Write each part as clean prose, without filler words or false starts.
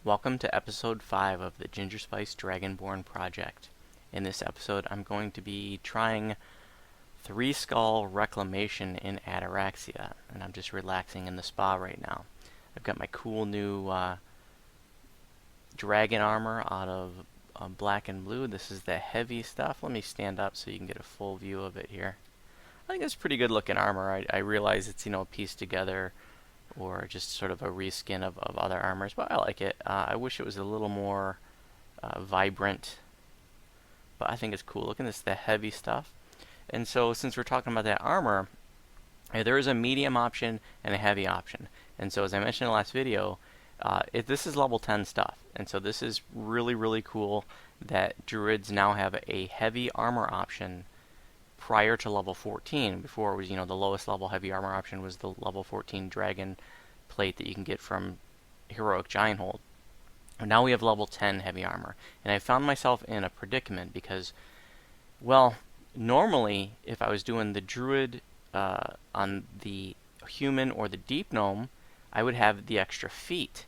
Welcome to episode 5 of the Gingerspyce Dragonborn Project. In this episode, I'm going to be trying 3-skull Reclamation in Ataraxia, and I'm just relaxing in the spa right now. I've got my cool new dragon armor out of black and blue. This is the heavy stuff. Let me stand up so you can get a full view of it here. I think it's pretty good looking armor. I realize it's, pieced together or just sort of a reskin of other armors, but I like it. I wish it was a little more vibrant, but I think it's cool. Look at this, the heavy stuff. And so since we're talking about that armor, there is a medium option and a heavy option. And so as I mentioned in the last video, this is level 10 stuff. And so this is really, really cool that druids now have a heavy armor option prior to level 14. Before it was, the lowest level heavy armor option was the level 14 dragon plate that you can get from Heroic Gianthold. And now we have level 10 heavy armor. And I found myself in a predicament because, well, normally if I was doing the druid on the human or the deep gnome, I would have the extra feat.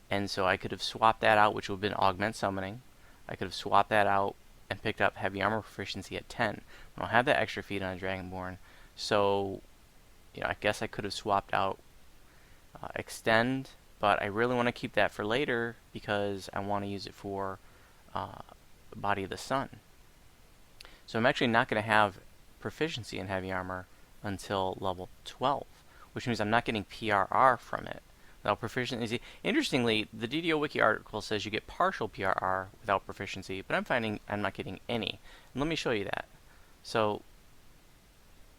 And so I could have swapped that out, which would have been augment summoning. I could have swapped that out and picked up heavy armor proficiency at 10. I don't have that extra feat on a Dragonborn, so I guess I could have swapped out extend, but I really want to keep that for later because I want to use it for Body of the Sun. So I'm actually not going to have proficiency in heavy armor until level 12, which means I'm not getting PRR from it. Without proficiency. Interestingly, the DDO Wiki article says you get partial PRR without proficiency, but I'm finding I'm not getting any. And let me show you that. So,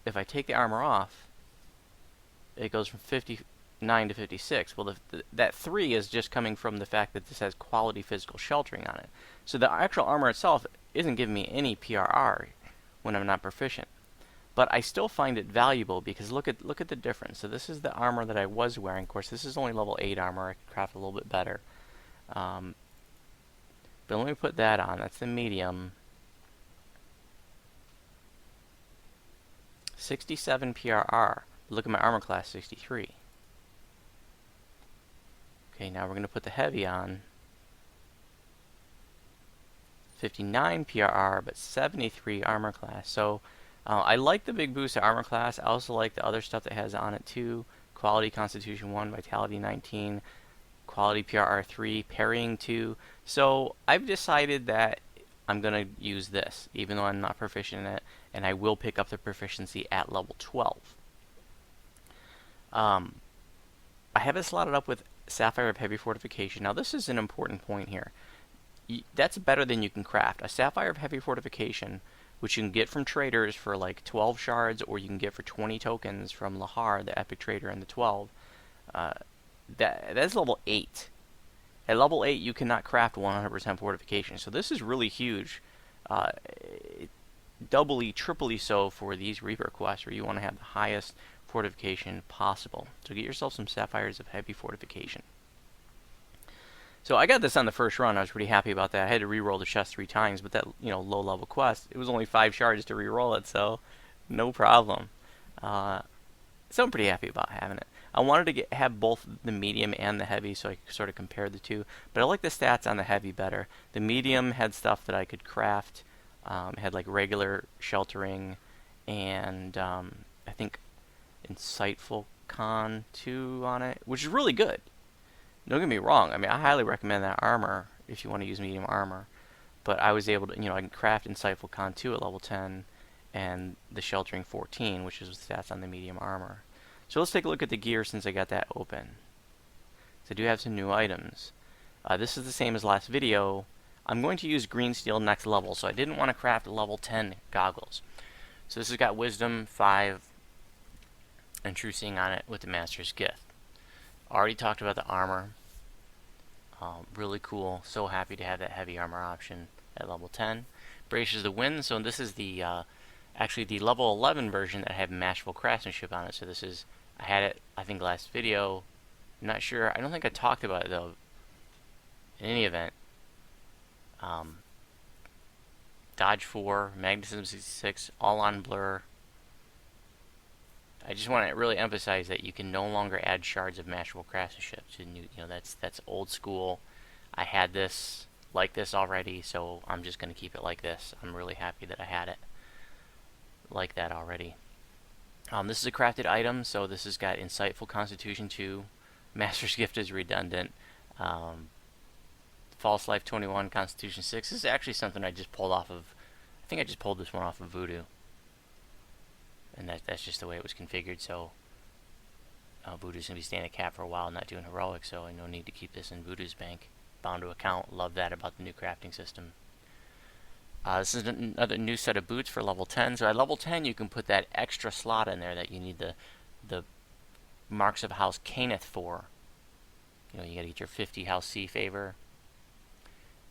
if I take the armor off, it goes from 59 to 56. Well, that 3 is just coming from the fact that this has quality physical sheltering on it. So the actual armor itself isn't giving me any PRR when I'm not proficient. But I still find it valuable because look at the difference. So this is the armor that I was wearing. Of course, this is only level 8 armor. I could craft a little bit better. But let me put that on. That's the medium. 67 PRR. Look at my armor class, 63. Okay, now we're going to put the heavy on. 59 PRR, but 73 armor class. So I like the big boost to armor class. I also like the other stuff that has on it too. Quality Constitution 1, Vitality 19, Quality PRR 3, Parrying 2. So I've decided that I'm going to use this, even though I'm not proficient in it, and I will pick up the proficiency at level 12. I have it slotted up with Sapphire of Heavy Fortification. Now this is an important point here. That's better than you can craft. A Sapphire of Heavy Fortification, which you can get from traders for like 12 shards, or you can get for 20 tokens from Lahar, the epic trader in the 12. That's level 8. At level 8, you cannot craft 100% fortification. So this is really huge. Doubly, triply so for these Reaper quests, where you want to have the highest fortification possible. So get yourself some Sapphires of Heavy Fortification. So I got this on the first run. I was pretty happy about that. I had to re-roll the chest 3 times, but that low-level quest, it was only 5 shards to re-roll it, so no problem. So I'm pretty happy about having it. I wanted to have both the medium and the heavy, so I could sort of compare the two. But I like the stats on the heavy better. The medium had stuff that I could craft. It had like regular sheltering, and I think Insightful Con 2 on it, which is really good. Don't get me wrong. I mean, I highly recommend that armor if you want to use medium armor. But I was able to, I can craft Insightful Con 2 at level 10 and the Sheltering 14, which is the stats on the medium armor. So let's take a look at the gear since I got that open. So I do have some new items. This is the same as last video. I'm going to use green steel next level, so I didn't want to craft level 10 goggles. So this has got Wisdom 5 and True Seeing on it with the Master's Gift. Already talked about the armor. Really cool. So happy to have that heavy armor option at level 10. Braces the Wind. So this is the actually the level 11 version that had Masterful Craftsmanship on it. So this is, I had it, I think, last video. I'm not sure. I don't think I talked about it though. In any event, Dodge 4, Magnetism 66, All on Blur. I just want to really emphasize that you can no longer add shards of Masterful Craftsmanship to new. That's old school. I had this like this already, so I'm just going to keep it like this. I'm really happy that I had it like that already. This is a crafted item, so this has got Insightful Constitution 2. Master's Gift is redundant. Um, False Life 21, Constitution 6. This is actually something I just pulled off of, I think I just pulled this one off of Voodoo. And that's just the way it was configured, so Voodoo's going to be staying at cap for a while, not doing heroic, so no need to keep this in Voodoo's bank. Bound to account. Love that about the new crafting system. This is another new set of boots for level 10. So at level 10, you can put that extra slot in there that you need the Marks of House Caneth for. You know, you got to get your 50 House C favor,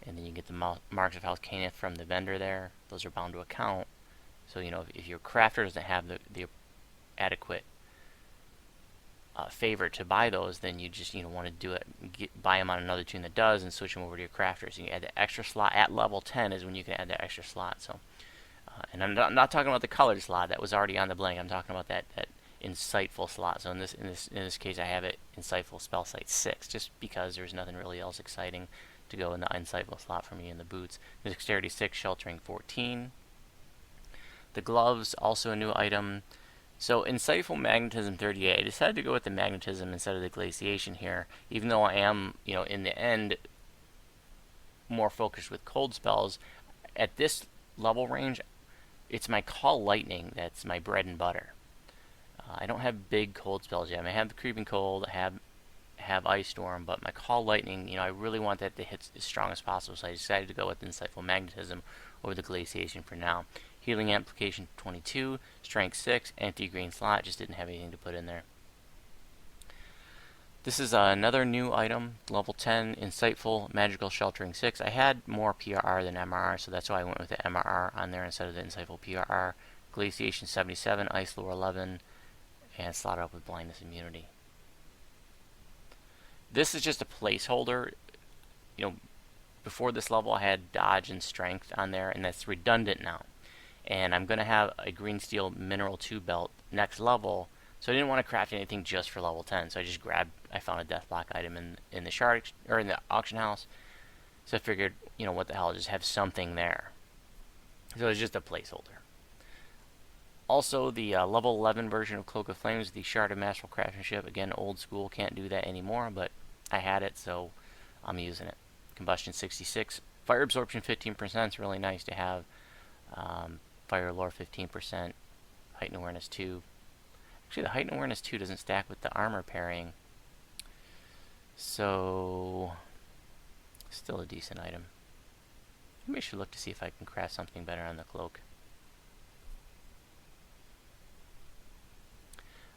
and then you get the Marks of House Caneth from the vendor there. Those are bound to account. So, you know, if your crafter doesn't have the adequate favor to buy those, then you just want to do it, buy them on another tune that does, and switch them over to your crafter. So you add the extra slot at level 10 is when you can add that extra slot. So, and I'm not talking about the colored slot that was already on the blank. I'm talking about that insightful slot. So in this case, I have it insightful spell site 6, just because there's nothing really else exciting to go in the insightful slot for me in the boots. Dexterity 6, sheltering 14. The gloves, also a new item. So Insightful Magnetism 38. I decided to go with the Magnetism instead of the Glaciation here, even though I am, in the end, more focused with cold spells. At this level range, it's my Call Lightning that's my bread and butter. I don't have big cold spells yet. I have the Creeping Cold, I have Ice Storm, but my Call Lightning, I really want that to hit as strong as possible, so I decided to go with Insightful Magnetism over the Glaciation for now. Healing Amplification 22, Strength 6, Anti-Green slot, just didn't have anything to put in there. This is another new item, level 10, Insightful Magical Sheltering 6. I had more PRR than MRR, so that's why I went with the MRR on there instead of the Insightful PRR. Glaciation 77, Ice Lure 11, and slot up with Blindness Immunity. This is just a placeholder. Before this level I had Dodge and Strength on there, and that's redundant now. And I'm going to have a Green Steel Mineral 2 belt next level, so I didn't want to craft anything just for level 10, so I found a Deathblock item in the shard, or in the auction house, so I figured, what the hell, just have something there. So it's just a placeholder. Also, the level 11 version of Cloak of Flames, the Shard of Masterful Craftsmanship, again, old school, can't do that anymore, but I had it, so I'm using it. Combustion 66, Fire Absorption 15% is really nice to have. Fire Lore 15%, Heightened Awareness 2. Actually, the Heightened Awareness 2 doesn't stack with the armor parrying, so still a decent item. Maybe I should look to see if I can craft something better on the cloak.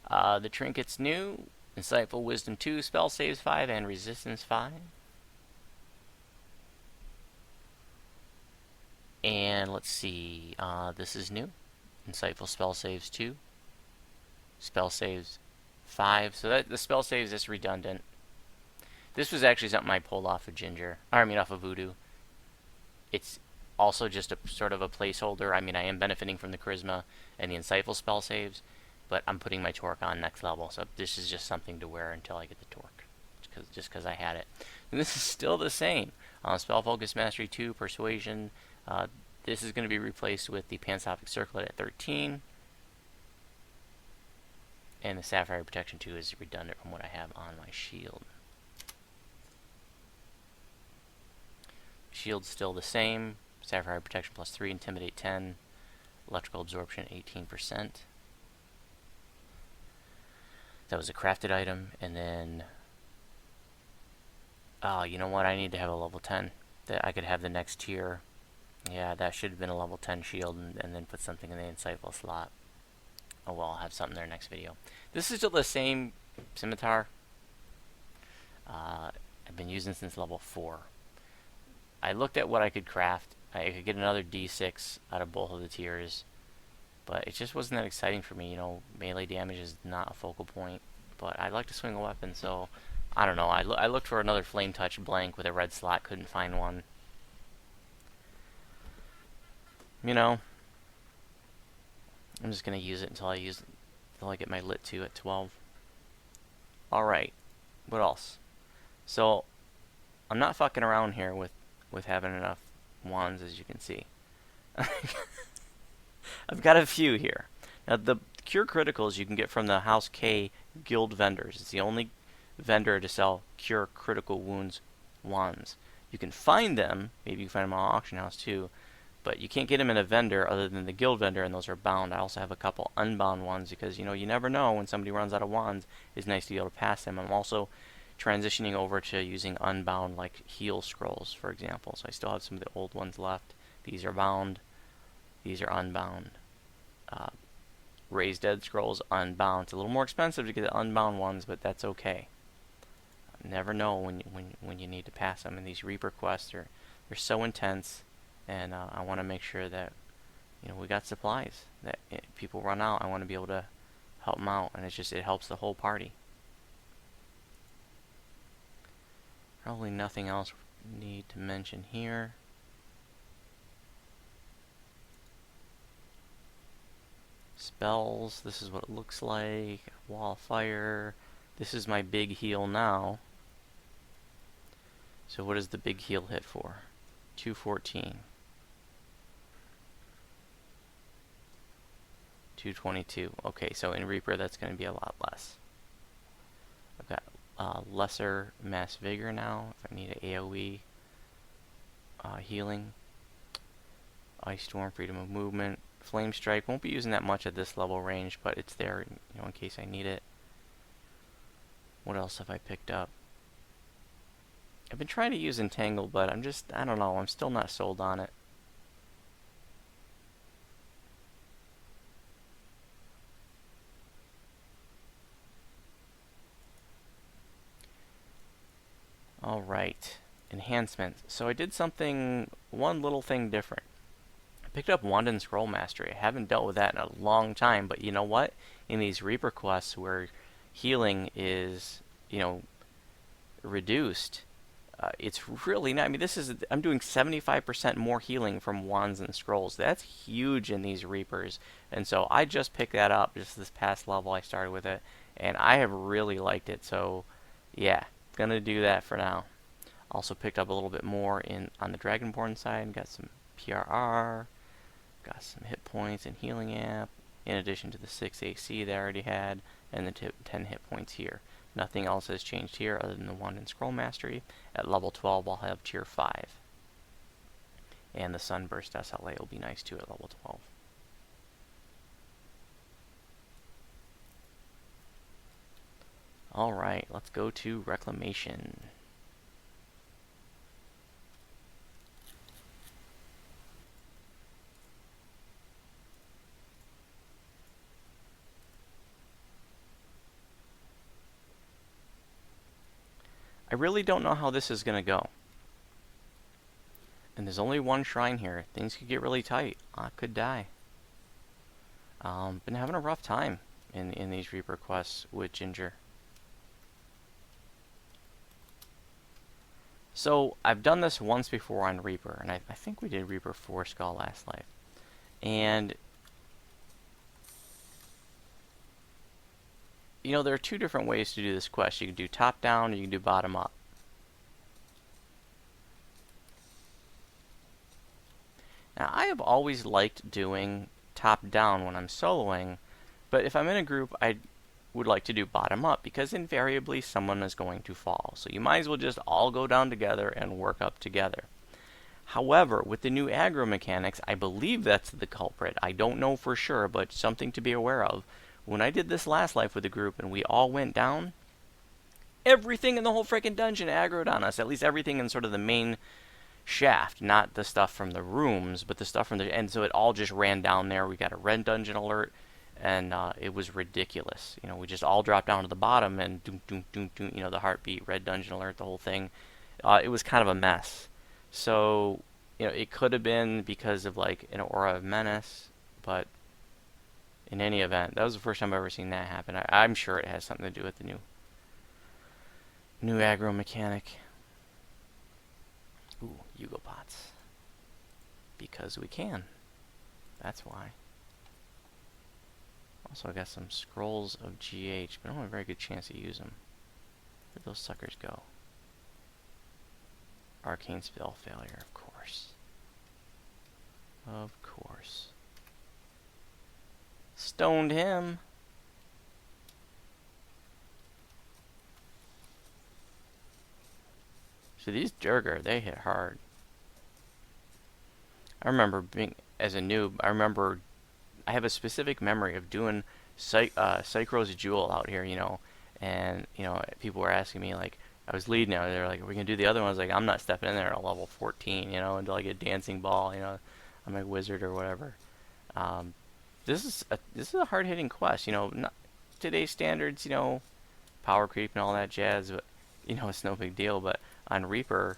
The trinkets new, Insightful Wisdom 2, Spell Saves 5, and Resistance 5. And let's see, this is new. Insightful Spell Saves 2. Spell Saves 5. So the spell saves is redundant. This was actually something I pulled off of off of Voodoo. It's also just a sort of a placeholder. I am benefiting from the Charisma and the Insightful spell saves, but I'm putting my Torque on next level. So this is just something to wear until I get the Torque, just because I had it. And this is still the same. Spell Focus Mastery 2, Persuasion. This is going to be replaced with the Pansophic Circlet at 13. And the Sapphire Protection 2 is redundant from what I have on my shield. Shield's still the same. Sapphire Protection plus 3, Intimidate 10, Electrical Absorption 18%. That was a crafted item. And then, you know what? I need to have a level 10. That I could have the next tier. Yeah, that should have been a level 10 shield, and then put something in the Insightful slot. Oh well, I'll have something there next video. This is still the same scimitar. I've been using since level 4. I looked at what I could craft. I could get another D6 out of both of the tiers, but it just wasn't that exciting for me. Melee damage is not a focal point, but I like to swing a weapon, so I don't know. I looked for another Flame Touch blank with a red slot, couldn't find one. I'm just going to use it until I get my Lit 2 at 12. Alright, what else? So, I'm not fucking around here with having enough wands, as you can see. I've got a few here. Now, the Cure Criticals you can get from the House K Guild vendors. It's the only vendor to sell Cure Critical Wounds wands. You can find them, maybe you can find them on auction house too, but you can't get them in a vendor other than the guild vendor, and those are bound. I also have a couple unbound ones because, you know, you never know when somebody runs out of wands. It's nice to be able to pass them. I'm also transitioning over to using unbound, like heal scrolls, for example. So I still have some of the old ones left. These are bound. These are unbound. Raised Dead Scrolls unbound. It's a little more expensive to get the unbound ones, but that's okay. Never know when you need to pass them. And these Reaper quests they're so intense, and I want to make sure that, you know, we got supplies. That people run out, I want to be able to help them out, and it helps the whole party. Probably nothing else we need to mention here. Spells, this is what it looks like. Wall of Fire. This is my big heal now. So what does the big heal hit for? 214. 222. Okay, so in Reaper that's going to be a lot less. I've got lesser Mass Vigor now if I need an AoE healing. Ice Storm, Freedom of Movement. Flame Strike, won't be using that much at this level range, but it's there, you know, in case I need it. What else have I picked up? I've been trying to use Entangle, but I don't know, I'm still not sold on it. Alright, enhancements. So I did one little thing different. I picked up Wand and Scroll Mastery. I haven't dealt with that in a long time, but you know what? In these Reaper quests where healing is, you know, reduced, it's really not. I mean, I'm doing 75% more healing from wands and scrolls. That's huge in these Reapers, and so I just picked that up just this past level. I started with it, and I have really liked it. So, yeah, gonna do that for now. Also picked up a little bit more on the Dragonborn side. Got some PRR. Got some hit points and healing app, in addition to the 6 AC that I already had, and the 10 hit points here. Nothing else has changed here other than the Wand and Scroll Mastery. At level 12, I'll have Tier 5. And the Sunburst SLA will be nice too at level 12. Alright, let's go to Reclamation. I really don't know how this is going to go. And there's only one shrine here. Things could get really tight. I could die. Been having a rough time in these Reaper quests with Ginger. So, I've done this once before on Reaper, and I think we did Reaper 4 Skull last life. And, you know, there are two different ways to do this quest. You can do top down, or you can do bottom up. Now, I have always liked doing top down when I'm soloing, but if I'm in a group, I would like to do bottom up, because invariably someone is going to fall. So you might as well just all go down together and work up together. However, with the new aggro mechanics, I believe that's the culprit. I don't know for sure, but something to be aware of. When I did this last life with the group and we all went down, everything in the whole freaking dungeon aggroed on us. At least everything in sort of the main shaft, not the stuff from the rooms, but the stuff from the... And so it all just ran down there. We got a red dungeon alert, and it was ridiculous. You know, we just all dropped down to the bottom, and doom, doom, doom, doom, you know, the heartbeat, red dungeon alert, the whole thing. It was kind of a mess. So, you know, it could have been because of, like, an aura of menace, but in any event, that was the first time I've ever seen that happen. I'm sure it has something to do with the new aggro mechanic. Ooh, Yugo pots. Because we can. That's why. Also, I got some scrolls of GH, but I don't have a very good chance to use them. Where'd those suckers go? Arcane spell failure, of course. Of course. Stoned him. So these Durgar, they hit hard. I remember being, as a noob, I have a specific memory of doing Psychro's Jewel out here, and, people were asking me, like, I was leading out, they were like, are we going to do the other one? I was like, I'm not stepping in there at level 14, until I get Dancing Ball, I'm a wizard or whatever. This is a hard-hitting quest, not today's standards, power creep and all that jazz, but, it's no big deal, but on Reaper,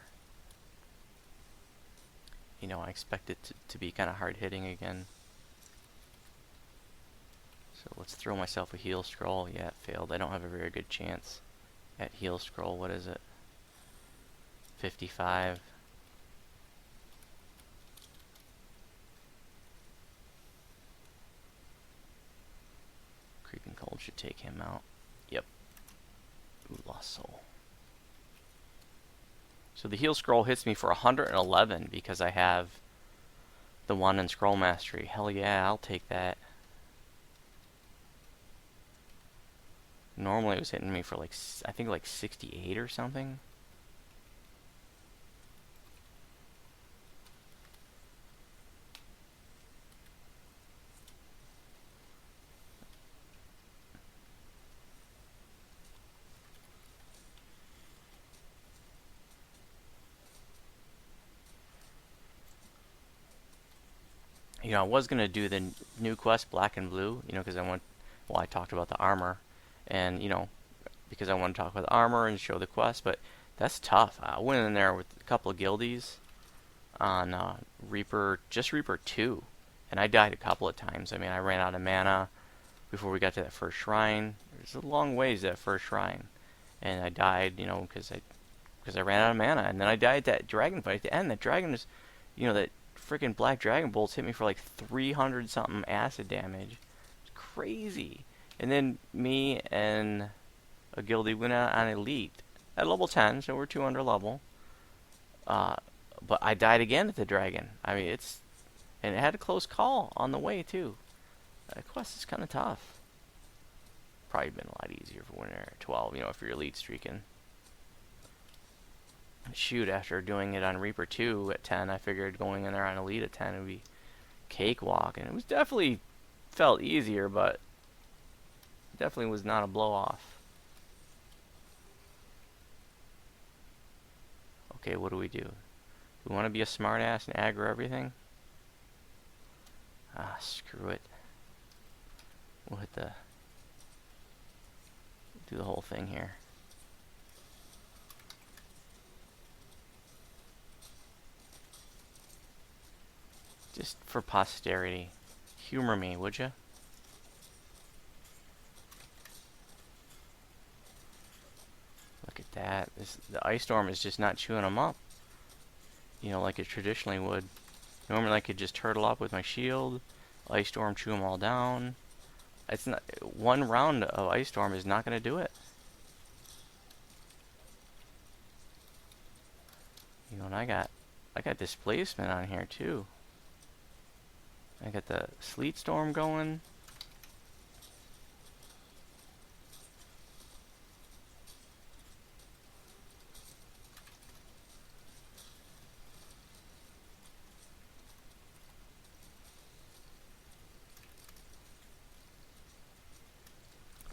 I expect it to be kind of hard-hitting again. So let's throw myself a heal scroll. Yeah, it failed. I don't have a very good chance at heal scroll. What is it? 55. Creeping Cold should take him out. Yep. Ooh, lost soul. So the heal scroll hits me for 111 because I have the one in Scroll Mastery. Hell yeah, I'll take that. Normally it was hitting me for I think 68 or something. I was going to do the new quest, Black and Blue, because I talked about the armor, and, because I want to talk about the armor and show the quest, but that's tough. I went in there with a couple of guildies on Reaper 2, and I died a couple of times. I mean, I ran out of mana before we got to that first shrine. There's a long ways to that first shrine, and I died, because I ran out of mana, and then I died at that dragon fight at the end. That dragon is, that freaking black dragon bolts hit me for 300 something acid damage. It's crazy. And then me and a guildie went out on elite at level 10, so we're 2 under level. But I died again at the dragon. I mean, and it had a close call on the way too. That quest is kind of tough. Probably been a lot easier for winter at 12, if you're elite streaking. Shoot, after doing it on Reaper 2 at 10, I figured going in there on Elite at 10 would be cakewalk. And it was definitely felt easier, but definitely was not a blow-off. Okay, what do? We want to be a smartass and aggro everything? Ah, screw it. We'll do the whole thing here. Just for posterity. Humor me, would you? Look at that. The ice storm is just not chewing them up. Like it traditionally would. Normally I could just turtle up with my shield. Ice storm chew them all down. It's not, one round of ice storm is not going to do it. And I got displacement on here too. I got the sleet storm going.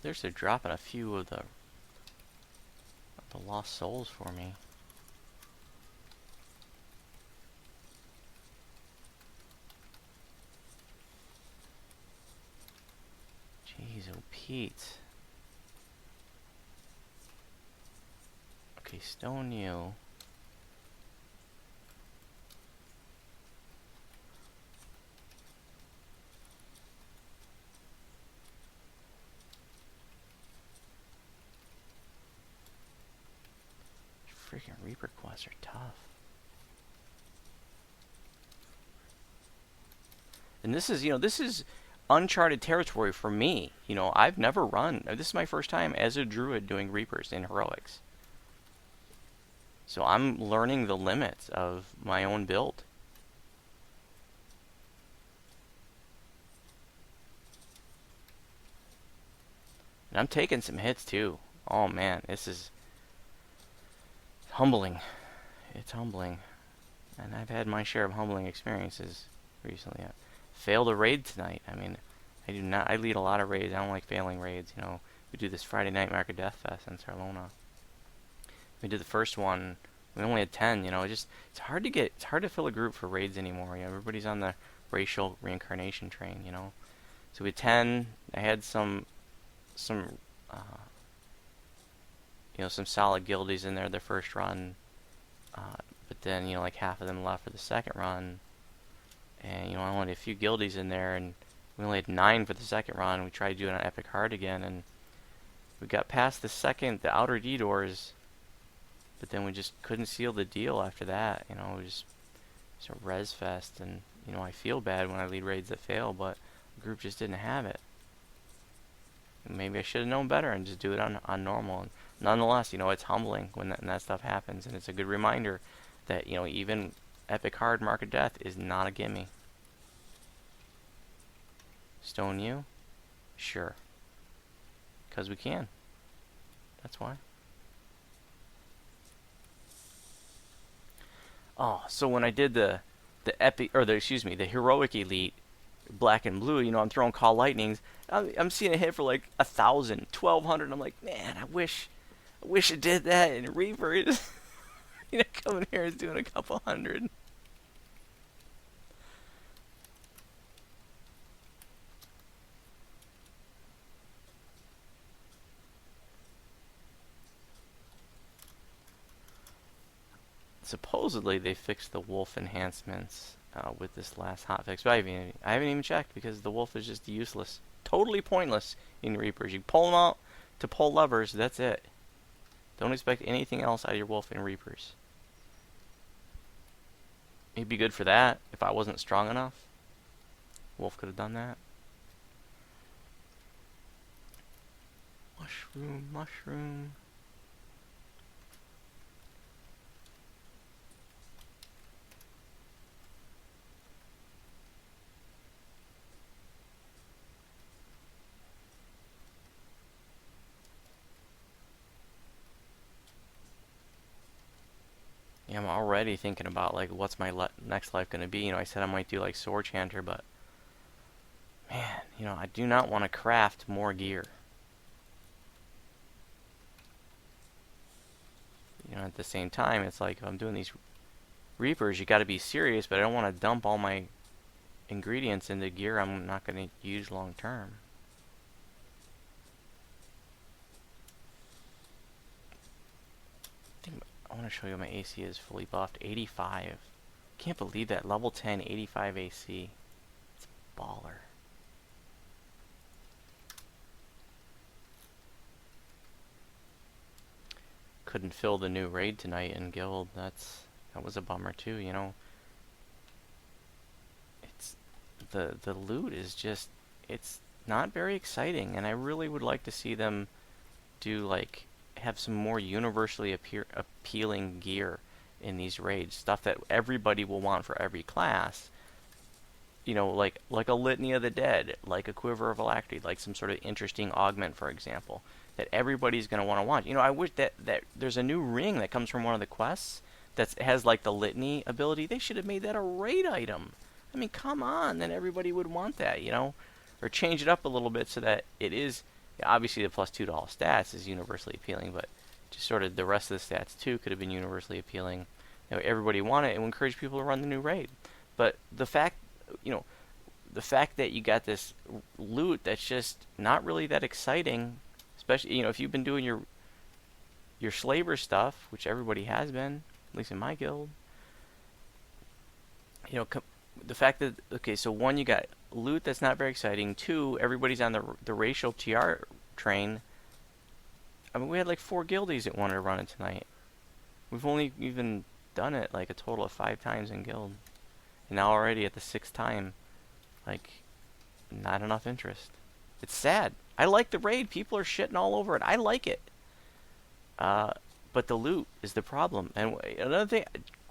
They're dropping a few of the lost souls for me. Jeez, oh Pete. Okay, stone you. Freaking Reaper quests are tough. And this is uncharted territory for me. I've never run. This is my first time as a druid doing Reapers in heroics. So I'm learning the limits of my own build. And I'm taking some hits too. Oh man, this is humbling. It's humbling. And I've had my share of humbling experiences recently. I failed a raid tonight. I mean, I do not. I lead a lot of raids. I don't like failing raids. You know, we do this Friday night Market Death Fest in Sarlona. We did the first one. We only had 10. You know, it's hard to get. It's hard to fill a group for raids anymore. You know, everybody's on the racial reincarnation train. You know, so we had 10. I had some uh, some solid guildies in there the first run. But then, like half of them left for the second run. And, I only had a few guildies in there, and we only had 9 for the second run. We tried doing an epic hard again, and we got past the outer D doors, but then we just couldn't seal the deal after that. We just a res fest, and, I feel bad when I lead raids that fail, but the group just didn't have it. And maybe I should have known better and just do it on normal. And nonetheless, it's humbling when that stuff happens, and it's a good reminder that, even epic hard Mark of Death is not a gimme. Stone you? Sure. Because we can. That's why. Oh, so when I did the epic, or the heroic elite, black and blue, I'm throwing call lightnings. I'm seeing a hit for like 1,000, 1,200. I'm like, man, I wish it did that. And Reaper is, coming here is doing a couple hundred. Supposedly they fixed the wolf enhancements with this last hotfix, but I haven't even checked because the wolf is just useless, totally pointless in Reapers. You pull them out to pull levers, that's it. Don't expect anything else out of your wolf in Reapers. He'd be good for that if I wasn't strong enough. Wolf could have done that. Mushroom. Yeah, I'm already thinking about like what's my next life going to be. I said I might do like Sword Chanter, but man, I do not want to craft more gear. At the same time, it's like if I'm doing these Reapers, you got to be serious, but I don't want to dump all my ingredients into gear I'm not going to use long term. I want to show you my AC is fully buffed. 85. Can't believe that. Level 10, 85 AC. It's a baller. Couldn't fill the new raid tonight in guild. That was a bummer too, It's the loot is just, it's not very exciting, and I really would like to see them do like have some more universally appealing gear in these raids, stuff that everybody will want for every class. Like a Litany of the Dead, like a Quiver of Alacrity, like some sort of interesting augment, for example, that everybody's going to want. I wish that there's a new ring that comes from one of the quests that has like the Litany ability. They should have made that a raid item. I mean, come on, then everybody would want that, or change it up a little bit so that it is. Obviously, the plus $2 stats is universally appealing, but just sort of the rest of the stats too could have been universally appealing. Everybody wanted it and encourage people to run the new raid. But the fact that you got this loot that's just not really that exciting, especially if you've been doing your slaver stuff, which everybody has been, at least in my guild. The fact that, okay, so one, you got loot that's not very exciting. 2, everybody's on the racial TR train. I mean, we had like 4 guildies that wanted to run it tonight. We've only even done it like a total of 5 times in guild. And now already at the 6th time, like, not enough interest. It's sad. I like the raid. People are shitting all over it. I like it. But the loot is the problem. And another thing,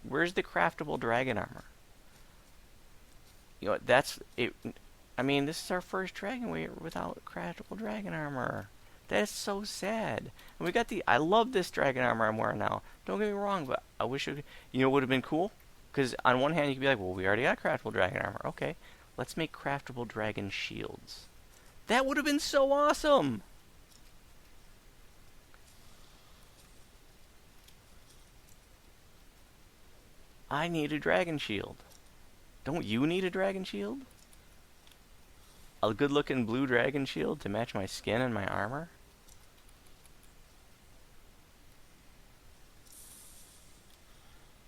where's the craftable dragon armor? You know, that's it. I mean, this is our first dragon without craftable dragon armor. That's so sad. And we got the. I love this dragon armor I'm wearing now. Don't get me wrong, but I wish it. You know, would have been cool. Because on one hand, you could be like, well, we already got craftable dragon armor. Okay, let's make craftable dragon shields. That would have been so awesome. I need a dragon shield. Don't you need a dragon shield? A good looking blue dragon shield to match my skin and my armor?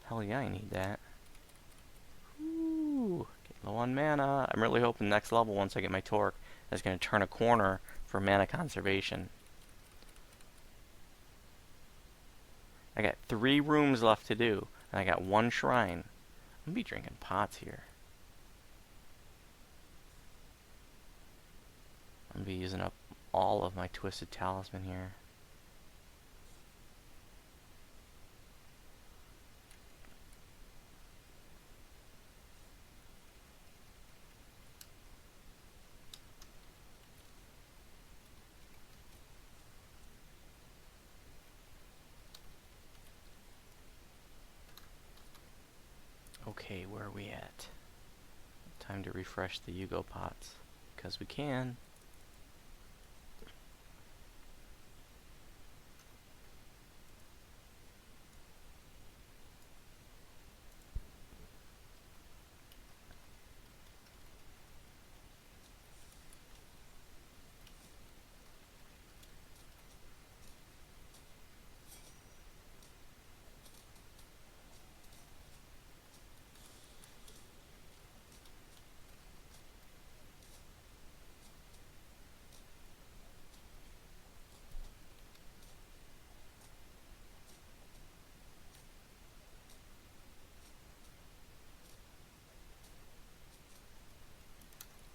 Hell yeah, I need that. Ooh, get low on mana. I'm really hoping next level, once I get my torque, is going to turn a corner for mana conservation. I got 3 rooms left to do, and I got 1 shrine. I'm going to be drinking pots here. I'm going to be using up all of my Twisted Talisman here. Okay, where are we at? Time to refresh the Yugo pots, because we can.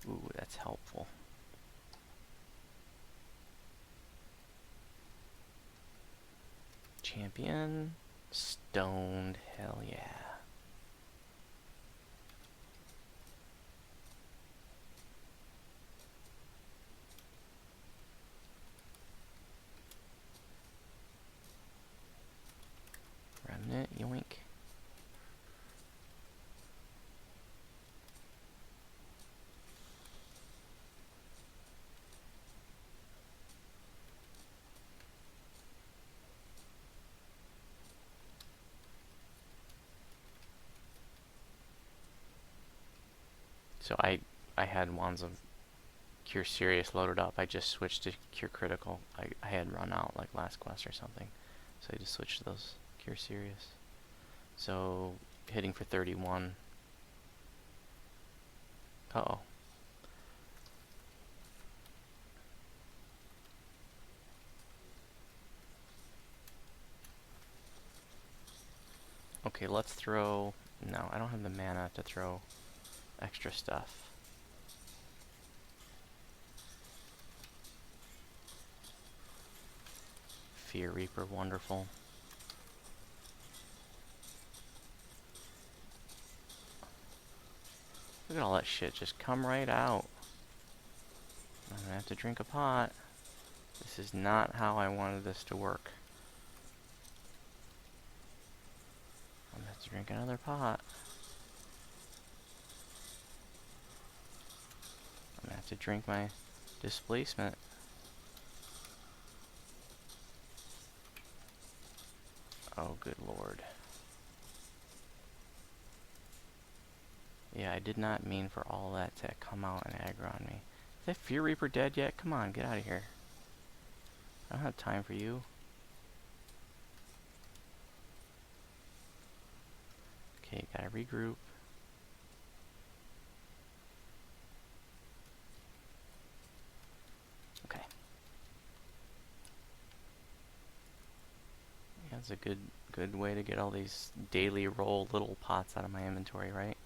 Ooh, that's helpful. Champion. Stoned. Hell yeah. Remnant. Yoink. So I had Wands of Cure Serious loaded up. I just switched to Cure Critical. I had run out like last quest or something. So I just switched to those Cure Serious. So hitting for 31. Uh-oh. Okay, let's throw... No, I don't have the mana to throw extra stuff. Fear Reaper, wonderful. Look at all that shit just come right out. I'm gonna have to drink a pot. This is not how I wanted this to work. I'm gonna have to drink another pot. I'm gonna have to drink my displacement. Oh, good lord. Yeah, I did not mean for all that to come out and aggro on me. Is that Fear Reaper dead yet? Come on, get out of here. I don't have time for you. Okay, gotta regroup. Okay. Yeah, it's a good way to get all these daily roll little pots out of my inventory, right?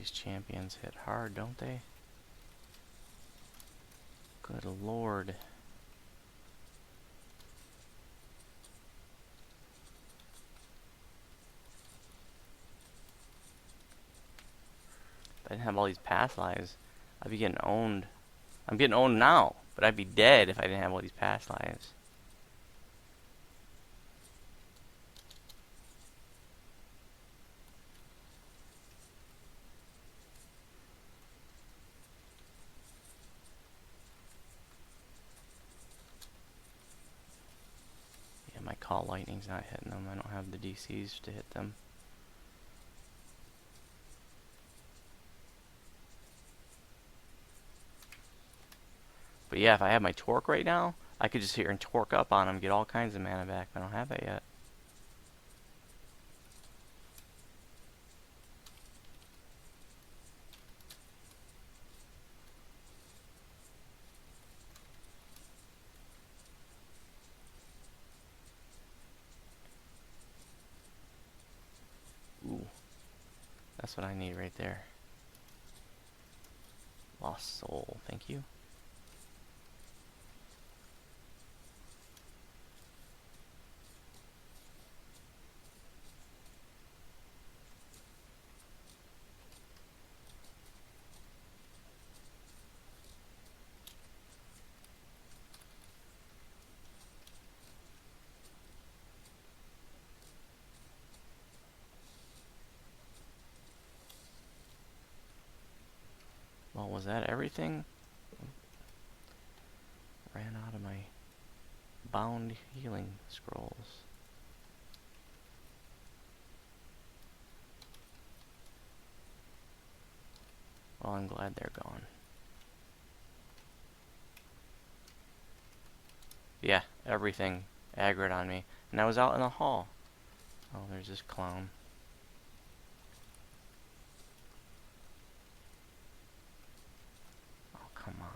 these champions hit hard, don't they? Good lord. If I didn't have all these past lives, I'd be getting owned. I'm getting owned now, but I'd be dead if I didn't have all these past lives. Yeah, my call lightning's not hitting them. I don't have the DCs to hit them. But yeah, if I had my torque right now, I could just sit here and torque up on them, get all kinds of mana back. But I don't have that yet. Ooh, that's what I need right there. Lost soul, thank you. Well, was that everything? Ran out of my bound healing scrolls. Well, I'm glad they're gone. Yeah, everything aggroed on me. And I was out in the hall. Oh, there's this clown. Oh, come on.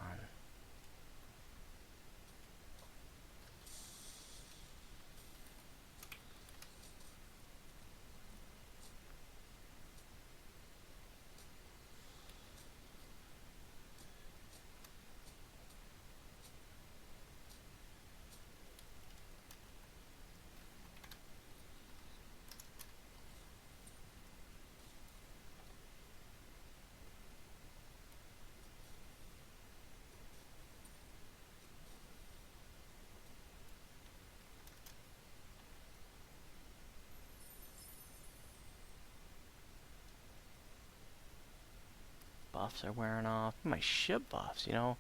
Buffs are wearing off. My ship buffs, you know.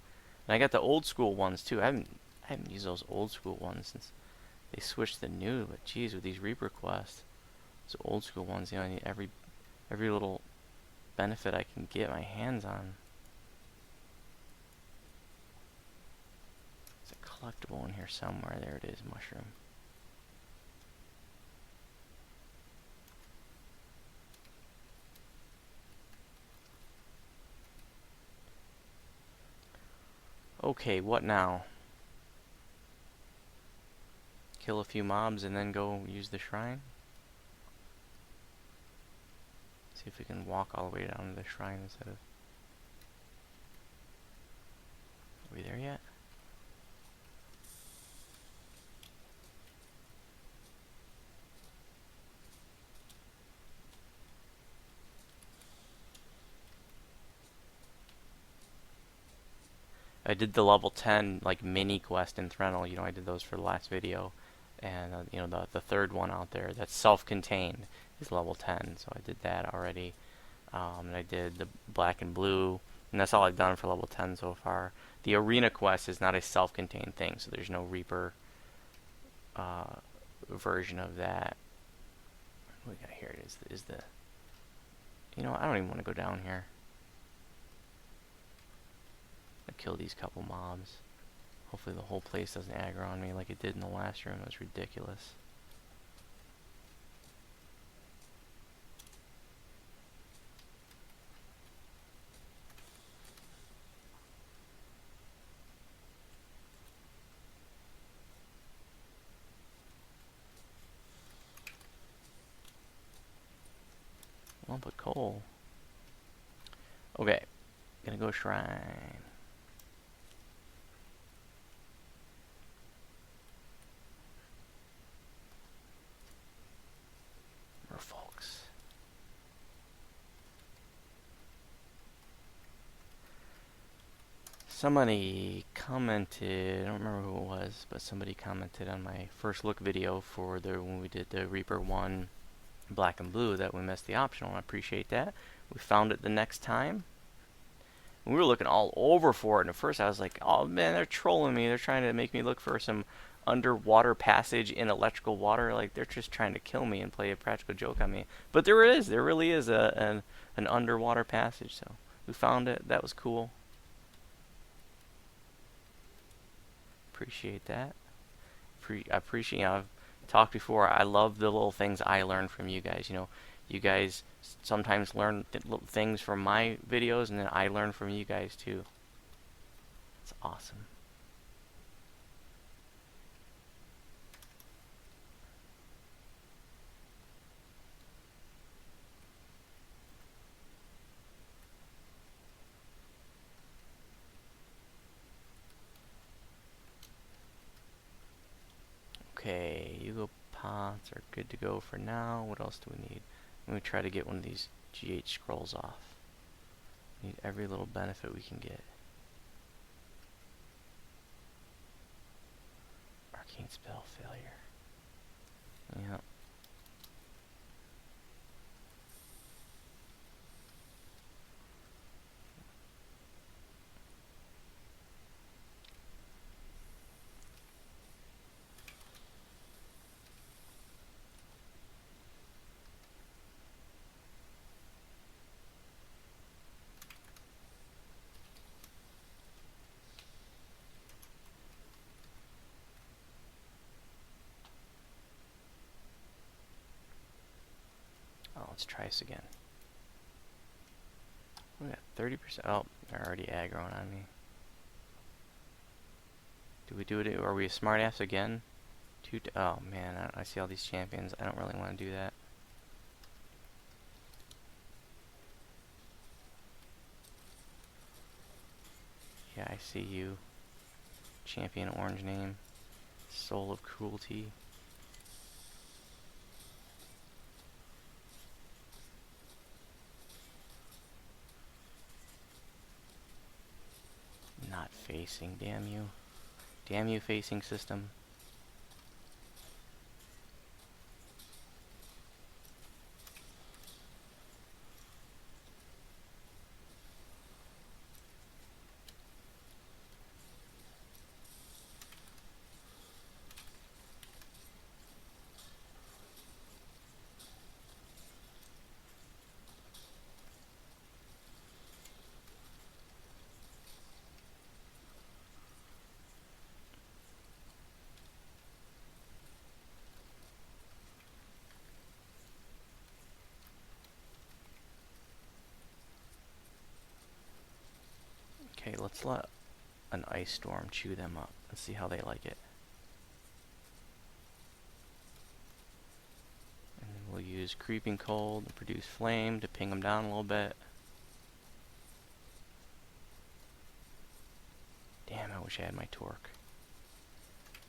And I got the old school ones too. I haven't used those old school ones since they switched the new. But geez, with these Reaper quests, those old school ones, you know, I need every little benefit I can get my hands on. There's a collectible in here somewhere. There it is, mushroom. Okay, what now? Kill a few mobs and then go use the shrine? See if we can walk all the way down to the shrine instead of... Are we there yet? I did the level 10 like mini quest in Threnel. You know, I did those for the last video, and you know, the third one out there that's self-contained is level 10. So I did that already, and I did the black and blue, and that's all I've done for level 10 so far. The arena quest is not a self-contained thing, so there's no Reaper version of that. What we got here is the. You know, I don't even want to go down here. Kill these couple mobs. Hopefully the whole place doesn't aggro on me like it did in the last room. It was ridiculous. Lump of coal. Okay, gonna go shrine. Merfolks. Somebody commented, I don't remember who it was, but somebody commented on my first look video for when we did the Reaper 1 black and blue that we missed the optional. I appreciate that. We found it the next time. We were looking all over for it, and at first I was like, oh man, they're trolling me. They're trying to make me look for some underwater passage in electrical water. Like, they're just trying to kill me and play a practical joke on me. But there is. There really is an underwater passage. So we found it. That was cool. Appreciate that. I appreciate, I've talked before, I love the little things I learn from you guys. You guys sometimes learn little things from my videos, and then I learn from you guys too. It's awesome. Okay, Yugo pots are good to go for now. What else do we need? Let me try to get one of these GH scrolls off. We need every little benefit we can get. Arcane spell failure. Yep. Oh, let's try this again. We got 30%. Oh, they're already aggroing on me. Do we do it? Are we a smartass again? Oh man, I see all these champions. I don't really want to do that. Yeah, I see you. Champion orange name. Soul of Cruelty. Not facing, damn you. Damn you, facing system. Okay, let's let an ice storm chew them up. Let's see how they like it. And then we'll use Creeping Cold and Produce Flame to ping them down a little bit. Damn, I wish I had my torque.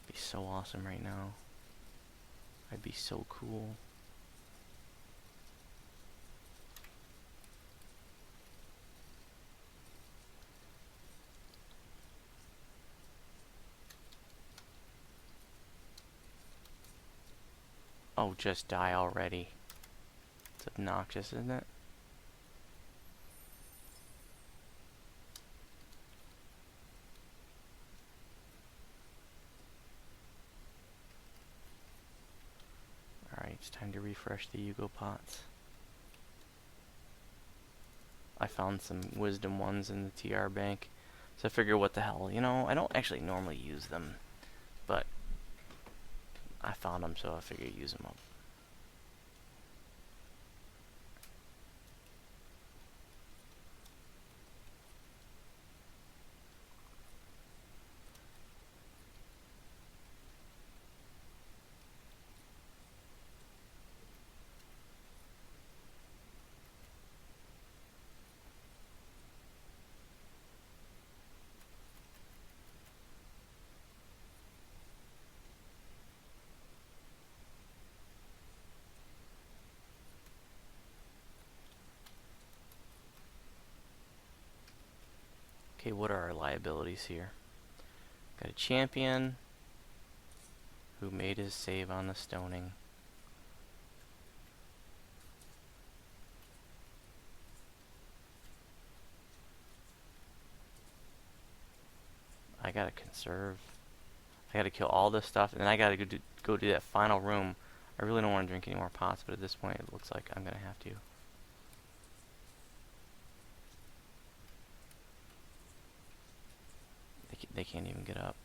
It'd be so awesome right now. I'd be so cool. Oh, just die already. It's obnoxious, isn't it? Alright, it's time to refresh the Yugo pots. I found some wisdom ones in the TR bank. So I figure, what the hell, I don't actually normally use them, but I found them, so I figure use them up. Okay, what are our liabilities here? Got a champion who made his save on the stoning. I gotta conserve. I gotta kill all this stuff, and then I gotta go do that final room. I really don't want to drink any more pots, but at this point it looks like I'm gonna have to. They can't even get up.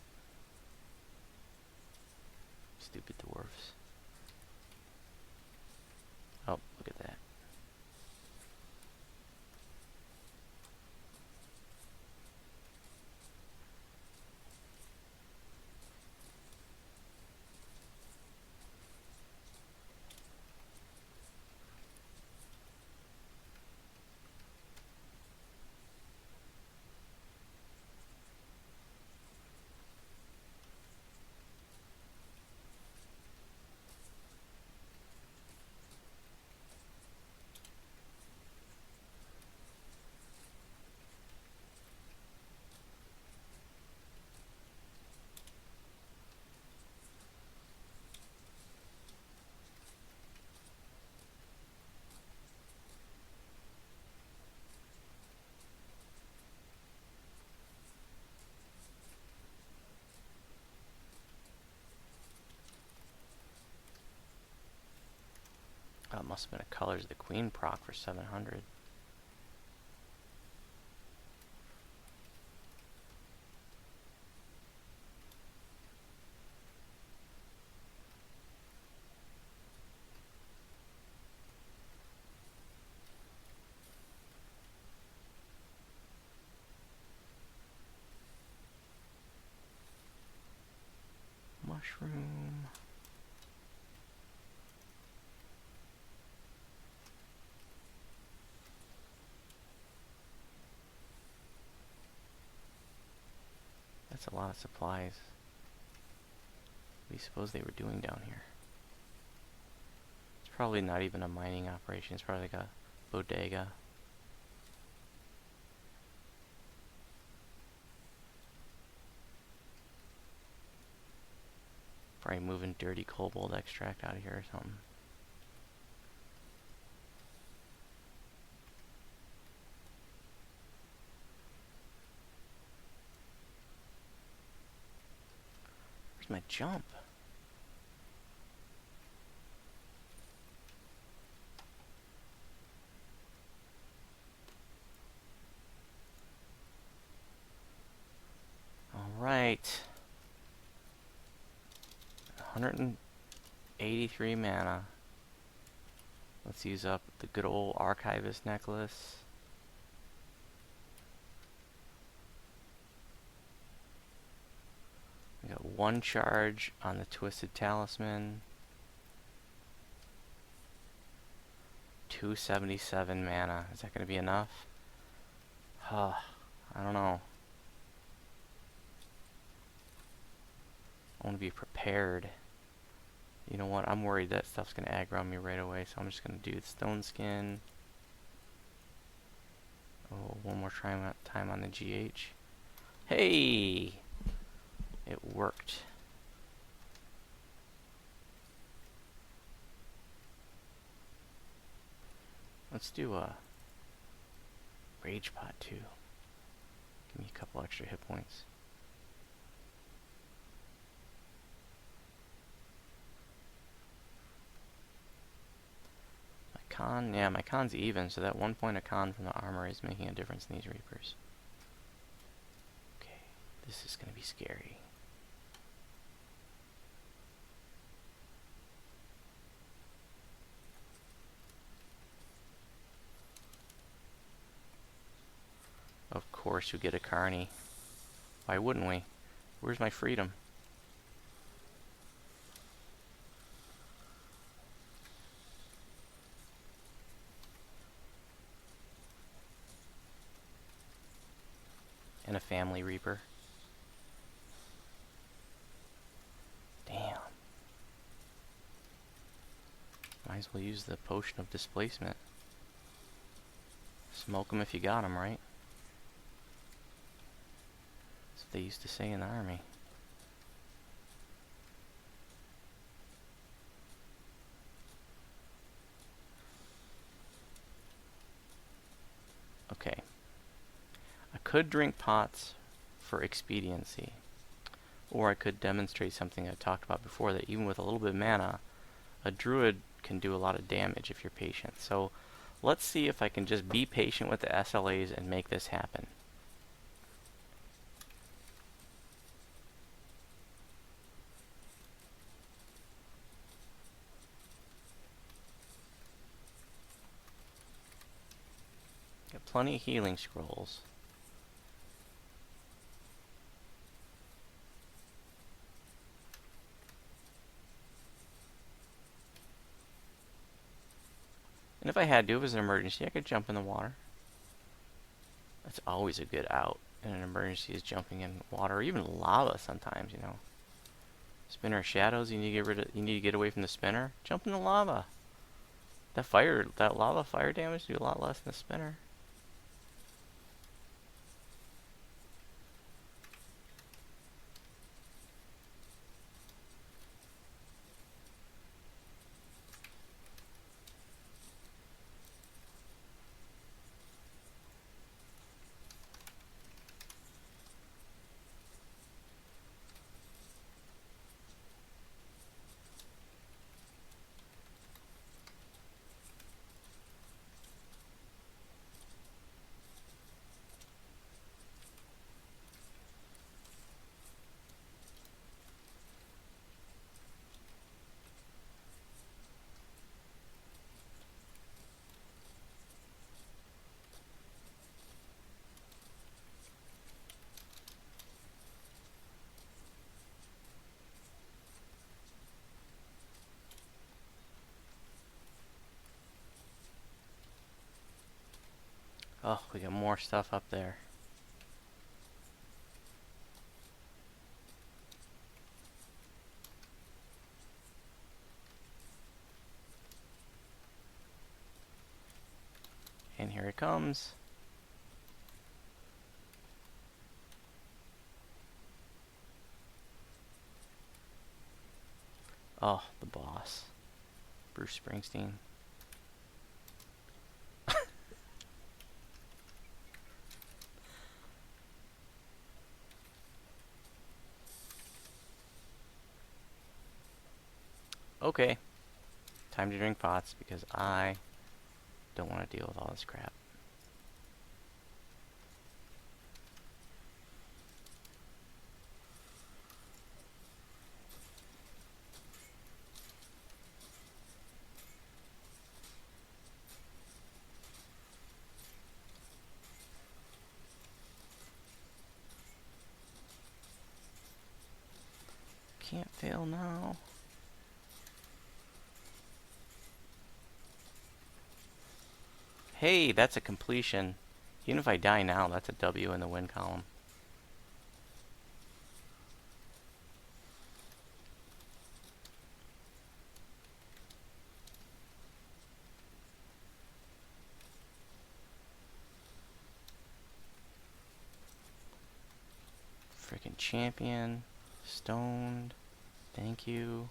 Stupid dwarves. Oh, look at that. Oh, it must have been a Colors of the Queen proc for 700. Mushroom. That's a lot of supplies. What do you suppose they were doing down here? It's probably not even a mining operation. It's probably like a bodega. Probably moving dirty cobalt extract out of here or something. Where's my jump? Alright. 183 mana. Let's use up the good old Archivist necklace. We got one charge on the Twisted Talisman. 277 mana. Is that going to be enough? I don't know. I want to be prepared. You know what? I'm worried that stuff's going to aggro me right away, so I'm just going to do the Stone Skin. Oh, one more time on the GH. Hey! It worked. Let's do a Rage Pot too. Give me a couple extra hit points. My con, yeah, my con's even, so that 1 point of con from the armor is making a difference in these Reapers. Okay, this is gonna be scary. Of course we get a Carney. Why wouldn't we? Where's my freedom? And a family Reaper. Damn. Might as well use the Potion of Displacement. Smoke them if you got them, right? they used to say in the army. Okay. I could drink pots for expediency. Or I could demonstrate something I talked about before, that even with a little bit of mana, a druid can do a lot of damage if you're patient. So let's see if I can just be patient with the SLAs and make this happen. Got plenty of healing scrolls. And if I had to, if it was an emergency, I could jump in the water. That's always a good out in an emergency, is jumping in water, or even lava sometimes, you know. Spinner shadows, you need to get away from the spinner. Jump in the lava. That lava fire damage do a lot less than the spinner. Oh, we got more stuff up there. And here it comes. Oh, the boss. Bruce Springsteen. Okay. Time to drink pots, because I don't want to deal with all this crap. Can't fail now. Hey, that's a completion. Even if I die now, that's a W in the win column. Freaking champion. Stoned. Thank you.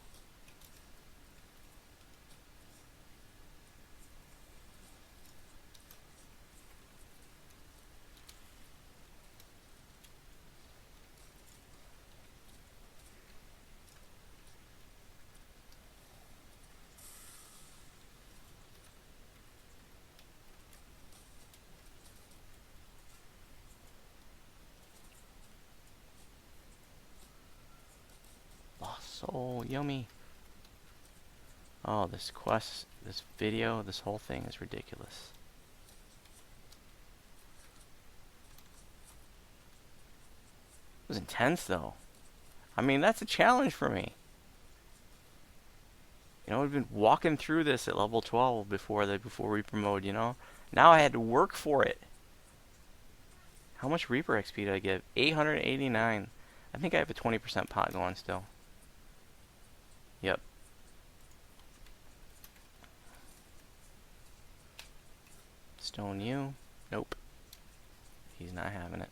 So yummy. Oh, this quest, this video, this whole thing is ridiculous. It was intense though. I mean, that's a challenge for me. You know, we've been walking through this at level 12 before we promote, you know. Now I had to work for it. How much Reaper XP did I get? 889. I think I have a 20% pot going still. Yep. Stone you. Nope. He's not having it.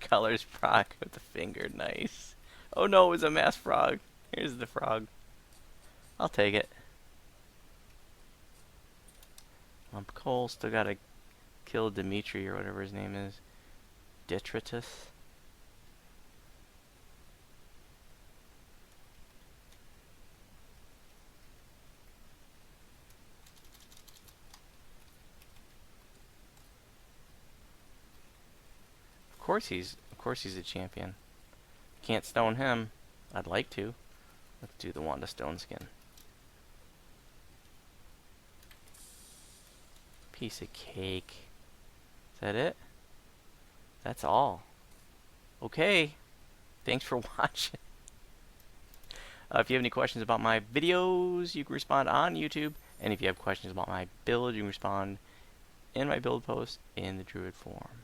Colors proc with the finger. Nice. Oh no, it was a mass frog. Here's the frog. I'll take it. Lump coal. Still gotta kill Dimitri or whatever his name is. Detritus. Of course he's a champion. Can't stone him. I'd like to. Let's do the Wanda Stone Skin. Piece of cake. Is that it? That's all. Okay. Thanks for watching. If you have any questions about my videos, you can respond on YouTube. And if you have questions about my build, you can respond in my build post in the Druid forum.